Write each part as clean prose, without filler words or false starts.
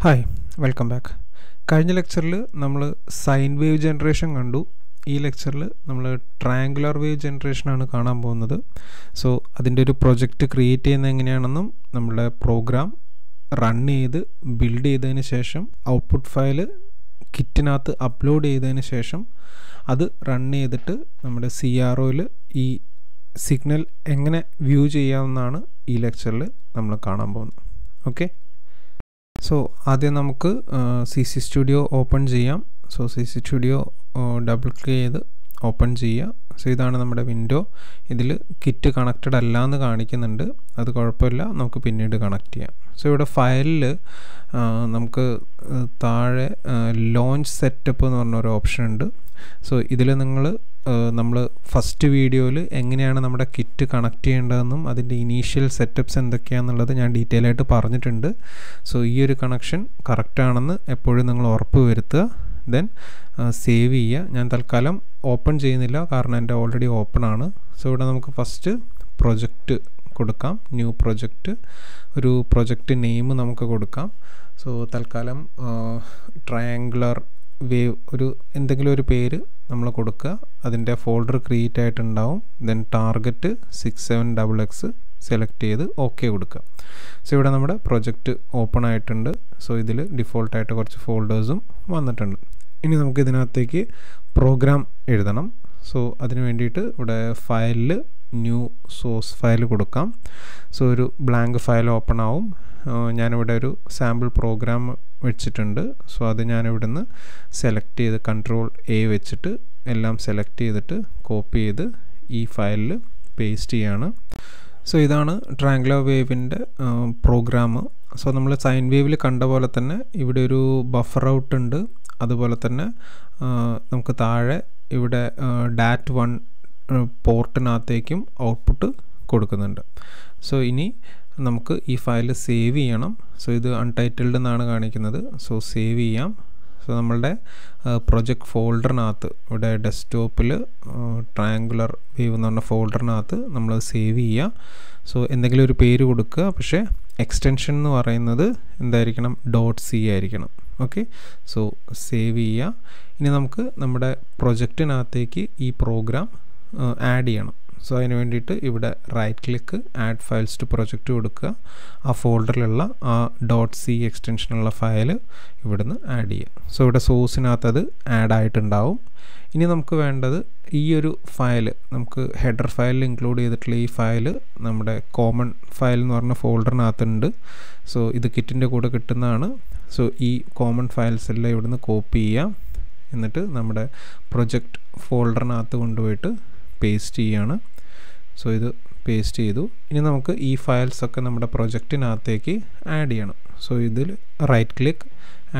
Hi welcome back. കഴിഞ്ഞ ലെക്ചറിൽ നമ്മൾ സൈൻ വേവ് ജനറേഷൻ കണ്ടു. ഈ ലെക്ചറിൽ നമ്മൾ ട്രയാങ്കുലർ വേവ് ജനറേഷനാണ് കാണാൻ പോകുന്നത്. സോ അതിൻ്റെ ഒരു പ്രൊജക്റ്റ് ക്രിയേറ്റ് ചെയ്യുന്നത് എങ്ങനെയാണെന്നും നമ്മുടെ പ്രോഗ്രാം റൺ ചെയ്ത് ബിൽഡ് ചെയ്തതിന് ശേഷം ഔട്ട്പുട്ട് ഫയൽ കിറ്റിനകത്ത് അപ്ലോഡ് ചെയ്തതിന് ശേഷം അത് റൺ ചെയ്തിട്ട് നമ്മുടെ CROയിൽ ഈ സിഗ്നൽ എങ്ങനെ വ്യൂ ചെയ്യാമെന്നാണ് ഈ ലെക്ചറിൽ നമ്മൾ കാണാൻ പോകുന്നത്. ഓക്കെ, സോ ആദ്യം നമുക്ക് CC സ്റ്റുഡിയോ ഓപ്പൺ ചെയ്യാം. So CC studio double click ചെയ്ത് ഓപ്പൺ ചെയ്യുക. സോ ഇതാണ് നമ്മുടെ വിൻഡോ. ഇതിൽ കിറ്റ് കണക്റ്റഡ് അല്ല എന്ന് കാണിക്കുന്നുണ്ട്. അത് കുഴപ്പമില്ല, നമുക്ക് പിന്നീട് കണക്ട് ചെയ്യാം. സോ ഇവിടെ ഫയലിൽ നമുക്ക് താഴെ ലോഞ്ച് സെറ്റപ്പ് എന്ന് പറഞ്ഞൊരു ഓപ്ഷൻ ഉണ്ട്. സോ ഇതിൽ നമ്മൾ ഫസ്റ്റ് വീഡിയോയിൽ എങ്ങനെയാണ് നമ്മുടെ കിറ്റ് കണക്ട് ചെയ്യേണ്ടതെന്നും അതിൻ്റെ ഇനീഷ്യൽ സെറ്റപ്സ് എന്തൊക്കെയാണെന്നുള്ളത് ഞാൻ ഡീറ്റെയിൽ ആയിട്ട് പറഞ്ഞിട്ടുണ്ട്. സോ ഈ ഒരു കണക്ഷൻ കറക്റ്റാണെന്ന് എപ്പോഴും നിങ്ങൾ ഉറപ്പ് വരുത്തുക. ദെൻ സേവ് ചെയ്യുക. ഞാൻ തൽക്കാലം ഓപ്പൺ ചെയ്യുന്നില്ല, കാരണം എൻ്റെ ഓൾറെഡി ഓപ്പൺ ആണ്. സോ ഇവിടെ നമുക്ക് ഫസ്റ്റ് പ്രൊജക്റ്റ് കൊടുക്കാം. ന്യൂ പ്രൊജക്റ്റ്, ഒരു പ്രൊജക്റ്റ് നെയിം നമുക്ക് കൊടുക്കാം. സോ തൽക്കാലം ട്രയാങ്കുലർ വേവ് എന്തെങ്കിലും ഒരു പേര് നമ്മൾ കൊടുക്കുക. അതിൻ്റെ ഫോൾഡർ ക്രിയേറ്റ് ആയിട്ടുണ്ടാവും. ദെൻ ടാർഗറ്റ് 67XX സെലക്ട് ചെയ്ത് ഓക്കെ കൊടുക്കുക. സോ ഇവിടെ നമ്മുടെ പ്രൊജക്റ്റ് ഓപ്പൺ ആയിട്ടുണ്ട്. സോ ഇതിൽ ഡിഫോൾട്ടായിട്ട് കുറച്ച് ഫോൾഡേഴ്സും വന്നിട്ടുണ്ട്. ഇനി നമുക്ക് ഇതിനകത്തേക്ക് പ്രോഗ്രാം എഴുതണം. സോ അതിന് വേണ്ടിയിട്ട് ഇവിടെ ഫയലിൽ ന്യൂ സോഴ്സ് ഫയൽ കൊടുക്കാം. സോ ഒരു ബ്ലാങ്ക് ഫയൽ ഓപ്പൺ ആവും. ഞാനിവിടെ ഒരു സാമ്പിൾ പ്രോഗ്രാം വെച്ചിട്ടുണ്ട്. സോ അത് ഞാനിവിടെ നിന്ന് സെലക്ട് ചെയ്ത് Ctrl+A വെച്ചിട്ട് എല്ലാം സെലക്ട് ചെയ്തിട്ട് കോപ്പി ചെയ്ത് ഈ ഫയലിൽ പേസ്റ്റ് ചെയ്യാണ്. സോ ഇതാണ് ട്രയാങ്കുലർ വേവിൻ്റെ പ്രോഗ്രാം. സോ നമ്മൾ സൈൻ വേവിൽ കണ്ട പോലെ തന്നെ ഇവിടെ ഒരു ബഫർ ഔട്ട് ഉണ്ട്. അതുപോലെ തന്നെ നമുക്ക് താഴെ ഇവിടെ DAT1 പോർട്ടിനകത്തേക്കും ഔട്ട്പുട്ട് കൊടുക്കുന്നുണ്ട്. സോ ഇനി നമുക്ക് ഈ ഫയൽ സേവ് ചെയ്യണം. സോ ഇത് അൺടൈറ്റിൽഡ് എന്നാണ് കാണിക്കുന്നത്. സോ സേവ് ചെയ്യാം. സോ നമ്മളുടെ പ്രൊജക്റ്റ് ഫോൾഡറിനകത്ത് ഇവിടെ ഡെസ്ക്ടോപ്പിൽ ട്രയാങ്കുലർ വേവ് എന്ന് പറഞ്ഞ ഫോൾഡറിനകത്ത് നമ്മൾ സേവ് ചെയ്യുക. സോ എന്തെങ്കിലും ഒരു പേര് കൊടുക്കുക. പക്ഷേ എക്സ്റ്റൻഷൻ എന്ന് പറയുന്നത് എന്തായിരിക്കണം? .c ആയിരിക്കണം. ഓക്കെ, സോ സേവ് ചെയ്യുക. ഇനി നമുക്ക് നമ്മുടെ പ്രൊജക്റ്റിനകത്തേക്ക് ഈ പ്രോഗ്രാം ആഡ് ചെയ്യണം. സോ അതിന് വേണ്ടിയിട്ട് ഇവിടെ right click add files to project കൊടുക്കുക. ആ ഫോൾഡറിലുള്ള ആ .c എക്സ്റ്റൻഷനുള്ള ഫയൽ ഇവിടുന്ന് ആഡ് ചെയ്യുക. സോ ഇവിടെ സോഴ്സിനകത്ത് അത് ആഡ് ആയിട്ടുണ്ടാവും. ഇനി നമുക്ക് വേണ്ടത് ഈ ഒരു ഫയൽ, നമുക്ക് ഹെഡർ ഫയലിൽ ഇൻക്ലൂഡ് ചെയ്തിട്ടുള്ള ഈ ഫയൽ നമ്മുടെ കോമൺ ഫയൽ എന്ന് പറഞ്ഞ ഫോൾഡറിനകത്തുണ്ട്. സോ ഇത് കിറ്റിൻ്റെ കൂടെ കിട്ടുന്നതാണ്. സോ ഈ കോമൺ ഫയൽസ് എല്ലാം ഇവിടുന്ന് കോപ്പി ചെയ്യാം. എന്നിട്ട് നമ്മുടെ പ്രൊജക്റ്റ് ഫോൾഡറിനകത്ത് കൊണ്ടുപോയിട്ട് പേസ്റ്റ് ചെയ്യാണ്. സോ ഇത് പേസ്റ്റ് ചെയ്തു. ഇനി നമുക്ക് ഈ ഫയൽസൊക്കെ നമ്മുടെ പ്രൊജക്റ്റിനകത്തേക്ക് ആഡ് ചെയ്യണം. സോ ഇതിൽ right click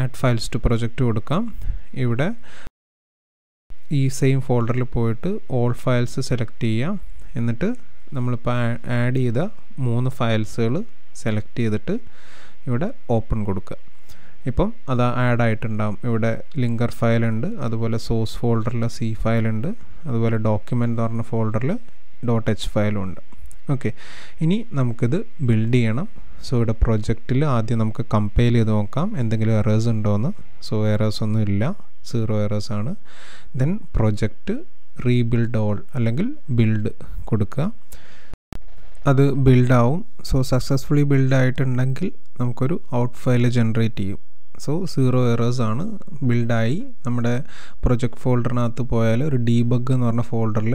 add files to project കൊടുക്കാം. ഇവിടെ ഈ സെയിം ഫോൾഡറിൽ പോയിട്ട് ഓൾ ഫയൽസ് സെലക്ട് ചെയ്യാം. എന്നിട്ട് നമ്മളിപ്പോൾ ആഡ് ചെയ്ത 3 ഫയൽസുകൾ സെലക്ട് ചെയ്തിട്ട് ഇവിടെ ഓപ്പൺ കൊടുക്കുക. ഇപ്പം അത് ആഡ് ആയിട്ടുണ്ടാകും. ഇവിടെ ലിങ്കർ ഫയലുണ്ട്, അതുപോലെ സോഴ്സ് ഫോൾഡറിൽ C ഫയലുണ്ട്, അതുപോലെ ഡോക്യുമെൻ്റ് എന്ന് പറഞ്ഞ ഫോൾഡറിൽ .h ഫയലും ഉണ്ട്. ഓക്കെ, ഇനി നമുക്കിത് ബിൽഡ് ചെയ്യണം. സോ ഇവിടെ പ്രൊജക്റ്റിൽ ആദ്യം നമുക്ക് കമ്പൈൽ ചെയ്ത് നോക്കാം എന്തെങ്കിലും എറേഴ്സ് ഉണ്ടോയെന്ന്. സോ എറേഴ്സ് ഒന്നും ഇല്ല, 0 എറേഴ്സ് ആണ്. ദെൻ പ്രൊജക്റ്റ് റീബിൽഡ് ഓൾ അല്ലെങ്കിൽ ബിൽഡ് കൊടുക്കുക. അത് ബിൽഡാവും. സോ സക്സസ്ഫുള്ളി ബിൽഡ് ആയിട്ടുണ്ടെങ്കിൽ നമുക്കൊരു ഔട്ട് ഫയൽ ജനറേറ്റ് ചെയ്യും. സോ 0 എറേഴ്സ് ആണ്, ബിൽഡായി. നമ്മുടെ പ്രൊജക്റ്റ് ഫോൾഡറിനകത്ത് പോയാൽ ഒരു ഡീബഗ് എന്ന് പറഞ്ഞ ഫോൾഡറിൽ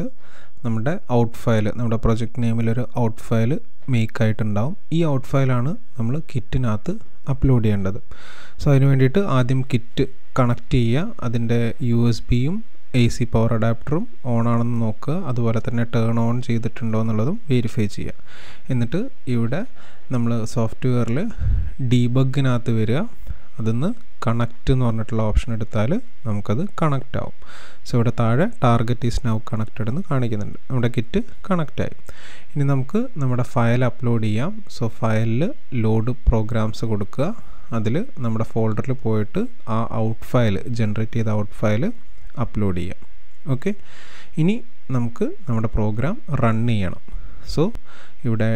നമ്മുടെ ഔട്ട് ഫയൽ, നമ്മുടെ പ്രൊജക്റ്റ് നെയിമിലൊരു ഔട്ട് ഫയൽ മേക്ക് ആയിട്ടുണ്ടാവും. ഈ ഔട്ട് ഫയലാണ് നമ്മൾ കിറ്റിനകത്ത് അപ്ലോഡ് ചെയ്യേണ്ടത്. സോ അതിന് വേണ്ടിയിട്ട് ആദ്യം കിറ്റ് കണക്ട് ചെയ്യുക. അതിൻ്റെ USB-യും AC പവർ അഡാപ്റ്ററും ഓൺ ആണെന്ന് നോക്കുക. അതുപോലെ തന്നെ ടേൺ ഓൺ ചെയ്തിട്ടുണ്ടോ എന്നുള്ളതും വെരിഫൈ ചെയ്യുക. എന്നിട്ട് ഇവിടെ നമ്മൾ സോഫ്റ്റ്വെയറിൽ ഡീബഗിനകത്ത് വരിക. അതിന്ന് കണക്റ്റ് എന്ന് പറഞ്ഞിട്ടുള്ള ഓപ്ഷൻ എടുത്താൽ നമുക്കത് കണക്റ്റ് ആവും. സോ ഇവിടെ താഴെ ടാർഗറ്റ് ഈസ് നൗ കണക്റ്റഡ് എന്ന് കാണിക്കുന്നുണ്ട്. നമ്മുടെ കിറ്റ് കണക്റ്റായി. ഇനി നമുക്ക് നമ്മുടെ ഫയൽ അപ്ലോഡ് ചെയ്യാം. സോ ഫയലിൽ ലോഡ് പ്രോഗ്രാംസ് കൊടുക്കുക. അതിൽ നമ്മുടെ ഫോൾഡറിൽ പോയിട്ട് ആ ഔട്ട് ഫയൽ, ജനറേറ്റ് ചെയ്ത ഔട്ട് ഫയൽ അപ്ലോഡ് ചെയ്യാം. ഓക്കെ, ഇനി നമുക്ക് നമ്മുടെ പ്രോഗ്രാം റൺ ചെയ്യണം. സോ ഇവിടെ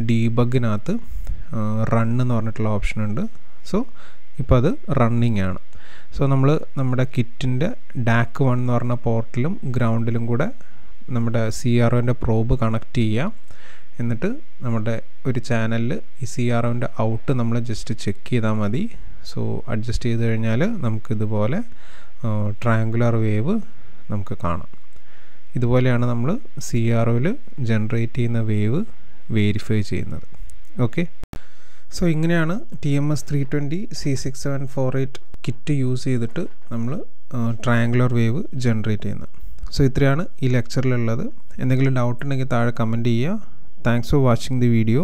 ഡീബഗിനകത്ത് റൺ എന്ന് പറഞ്ഞിട്ടുള്ള ഓപ്ഷൻ ഉണ്ട്. സോ ഇപ്പോൾ അത് റണ്ണിങ് ആണ്. സോ നമ്മൾ നമ്മുടെ കിറ്റിൻ്റെ DAC 1 എന്ന് പറഞ്ഞ പോർട്ടിലും ഗ്രൗണ്ടിലും കൂടെ നമ്മുടെ CROൻ്റെ പ്രോബ് കണക്ട് ചെയ്യുക. എന്നിട്ട് നമ്മുടെ ഒരു ചാനലിൽ ഈ CROൻ്റെ ഔട്ട് നമ്മൾ ജസ്റ്റ് ചെക്ക് ചെയ്താൽ മതി. സോ അഡ്ജസ്റ്റ് ചെയ്ത് കഴിഞ്ഞാൽ നമുക്കിതുപോലെ ട്രയാങ്കുലർ വേവ് നമുക്ക് കാണാം. ഇതുപോലെയാണ് നമ്മൾ CROയിൽ ജനറേറ്റ് ചെയ്യുന്ന വേവ് വേരിഫൈ ചെയ്യുന്നത്. ഓക്കെ, സോ ഇങ്ങനെയാണ് TMS320 C6748 കിറ്റ് യൂസ് ചെയ്തിട്ട് നമ്മൾ ട്രയാങ്കുലർ വേവ് ജനറേറ്റ് ചെയ്യുന്നത്. സോ ഇത്രയാണ് ഈ ലെക്ചറിലുള്ളത്. എന്തെങ്കിലും ഡൗട്ട് ഉണ്ടെങ്കിൽ താഴെ കമൻറ്റ് ചെയ്യുക. Thanks for watching the video.